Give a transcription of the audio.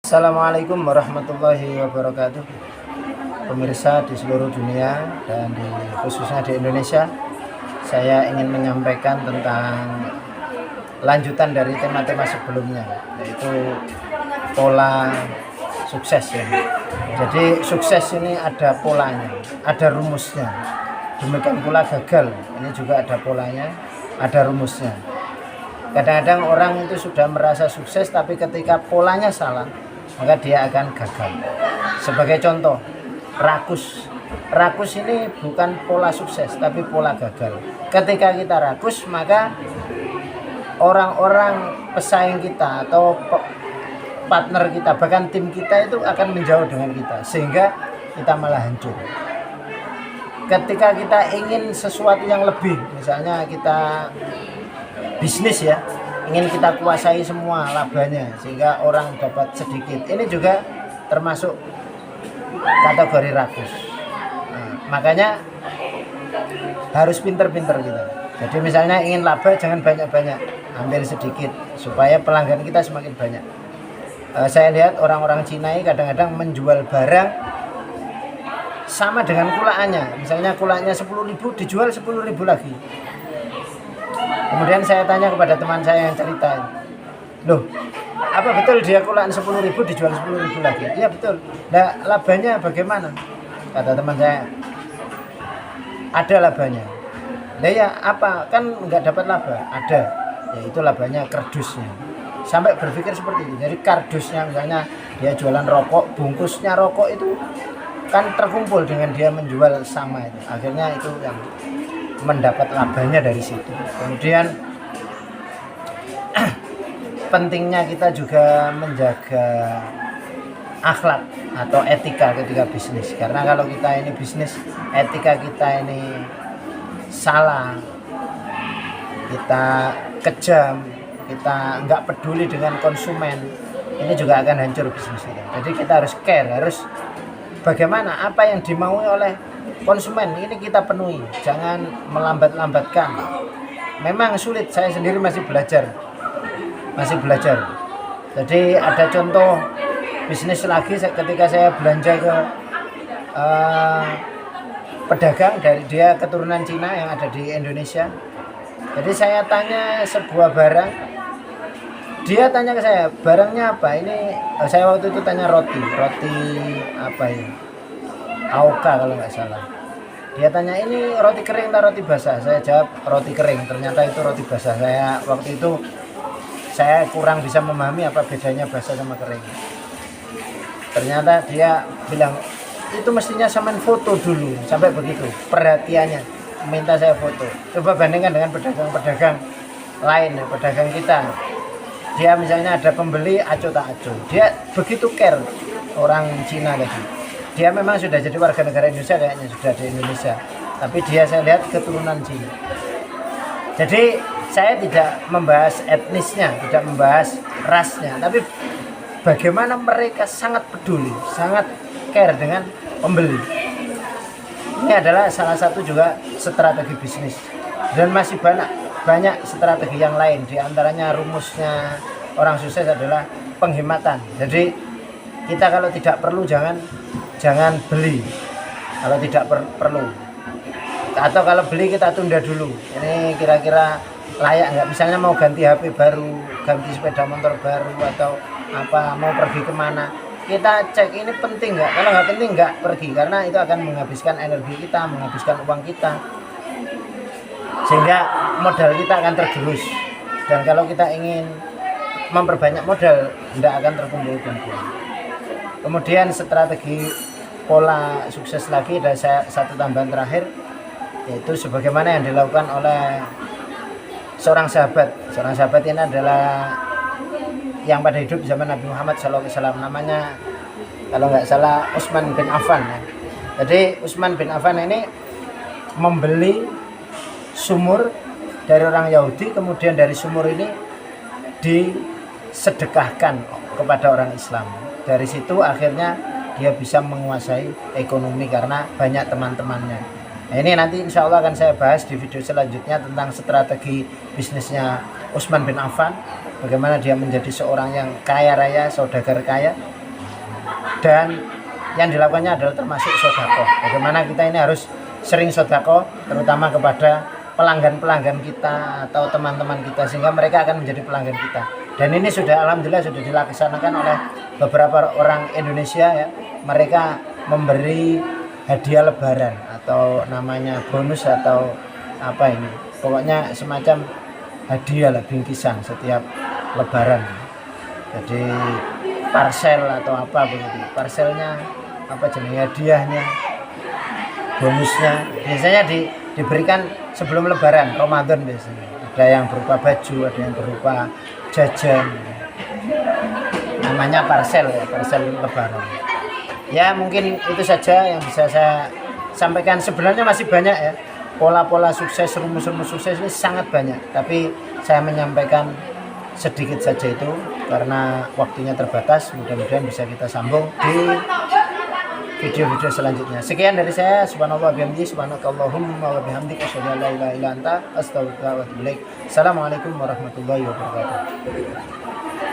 Assalamualaikum warahmatullahi wabarakatuh. Pemirsa di seluruh dunia dan khususnya di Indonesia, saya ingin menyampaikan tentang lanjutan dari tema-tema sebelumnya, yaitu pola sukses ya. Jadi sukses ini ada polanya, ada rumusnya. Demikian pula gagal, ini juga ada polanya, ada rumusnya. Kadang-kadang orang itu sudah merasa sukses, tapi ketika polanya salah, maka dia akan gagal. Sebagai contoh, rakus. Rakus ini bukan pola sukses, tapi pola gagal. Ketika kita rakus, maka orang-orang pesaing kita atau partner kita, bahkan tim kita itu akan menjauh dengan kita, sehingga kita malah hancur. Ketika kita ingin sesuatu yang lebih, misalnya kita bisnis ya, ingin kita kuasai semua labanya sehingga orang dapat sedikit, ini juga termasuk kategori rakus. Makanya harus pinter-pinter kita. Jadi misalnya ingin laba, jangan banyak-banyak, ambil sedikit supaya pelanggan kita semakin banyak. Saya lihat orang-orang Cina ini kadang-kadang menjual barang sama dengan kulaannya. Misalnya kulaannya 10.000 dijual 10.000 lagi. Kemudian saya tanya kepada teman saya yang cerita, loh, apa betul dia kulaan 10.000 dijual 10.000 lagi? Iya betul. Nah, labanya bagaimana? Kata teman saya, ada labanya. Nah ya apa? Kan nggak dapat laba. Ada, yaitu labanya kardusnya. Sampai berpikir seperti itu. Jadi kardusnya, misalnya dia jualan rokok, bungkusnya rokok itu kan terkumpul dengan dia menjual sama itu. Akhirnya itu yang mendapat labanya dari situ. Kemudian pentingnya kita juga menjaga akhlak atau etika ketika bisnis. Karena kalau kita ini bisnis, etika kita ini salah, kita kejam, kita nggak peduli dengan konsumen, ini juga akan hancur bisnis kita. Jadi kita harus care, harus bagaimana apa yang dimaui oleh konsumen ini kita penuhi, jangan melambat-lambatkan. Memang sulit, saya sendiri masih belajar. Jadi ada contoh bisnis lagi ketika saya belanja ke pedagang dari dia keturunan Cina yang ada di Indonesia. Jadi saya tanya sebuah barang, dia tanya ke saya, barangnya apa? Ini saya waktu itu tanya roti apa ya? Auka kalau nggak salah. Dia tanya, ini roti kering atau roti basah? Saya jawab roti kering. Ternyata itu roti basah. Saya waktu itu saya kurang bisa memahami apa bedanya basah sama kering. Ternyata dia bilang, itu mestinya sampean foto dulu. Sampai begitu perhatiannya, minta saya foto. Coba bandingkan dengan pedagang-pedagang lain, pedagang kita. Dia misalnya ada pembeli acuh tak acuh. Dia begitu care orang Cina tadi. Dia memang sudah jadi warga negara Indonesia, kayaknya sudah di Indonesia, tapi dia saya lihat keturunan Cina. Jadi saya tidak membahas etnisnya, tidak membahas rasnya, tapi bagaimana mereka sangat peduli, sangat care dengan pembeli. Ini adalah salah satu juga strategi bisnis, dan masih banyak strategi yang lain. Di antaranya rumusnya orang sukses adalah penghematan. Jadi kita kalau tidak perlu jangan beli kalau tidak perlu, atau kalau beli kita tunda dulu. Ini kira-kira layak nggak, misalnya mau ganti HP baru, ganti sepeda motor baru, atau apa mau pergi kemana, kita cek ini penting nggak. Kalau nggak penting nggak pergi, karena itu akan menghabiskan energi kita, menghabiskan uang kita, sehingga modal kita akan tergerus. Dan kalau kita ingin memperbanyak modal, tidak akan terkumpul-kumpul. Kemudian strategi pola sukses lagi ada satu tambahan terakhir, yaitu sebagaimana yang dilakukan oleh seorang sahabat. Seorang sahabat ini adalah yang pada hidup zaman Nabi Muhammad SAW, namanya kalau nggak salah Utsman bin Affan ya. Jadi Utsman bin Affan ini membeli sumur dari orang Yahudi, kemudian dari sumur ini disedekahkan kepada orang Islam. Dari situ akhirnya dia bisa menguasai ekonomi karena banyak teman-temannya. Nah, ini nanti insya Allah akan saya bahas di video selanjutnya tentang strategi bisnisnya Utsman bin Affan, bagaimana dia menjadi seorang yang kaya raya, saudagar kaya, dan yang dilakukannya adalah termasuk sodako. Bagaimana kita ini harus sering sodako, terutama kepada pelanggan-pelanggan kita atau teman-teman kita, sehingga mereka akan menjadi pelanggan kita. Dan ini sudah alhamdulillah sudah dilaksanakan oleh beberapa orang Indonesia ya. Mereka memberi hadiah lebaran atau namanya bonus atau apa ini, pokoknya semacam hadiah lah, bingkisan setiap lebaran. Jadi parcel atau apa begitu, parcelnya apa jenis hadiahnya, bonusnya biasanya diberikan sebelum lebaran Ramadan biasanya. Ada yang berupa baju, ada yang berupa jajan, namanya parcel ya, parcel lebaran. Ya mungkin itu saja yang bisa saya sampaikan. Sebenarnya masih banyak ya, pola-pola sukses, rumus-rumus sukses ini sangat banyak, tapi saya menyampaikan sedikit saja itu karena waktunya terbatas. Mudah-mudahan bisa kita sambung di video-video selanjutnya. Sekian dari saya. Subhanallah bihamdihi, subhanakallahumma wa bihamdika, asyhadu an la ilaha illa anta, astaghfiruka wa atubu ilaik. Assalamualaikum warahmatullahi wabarakatuh.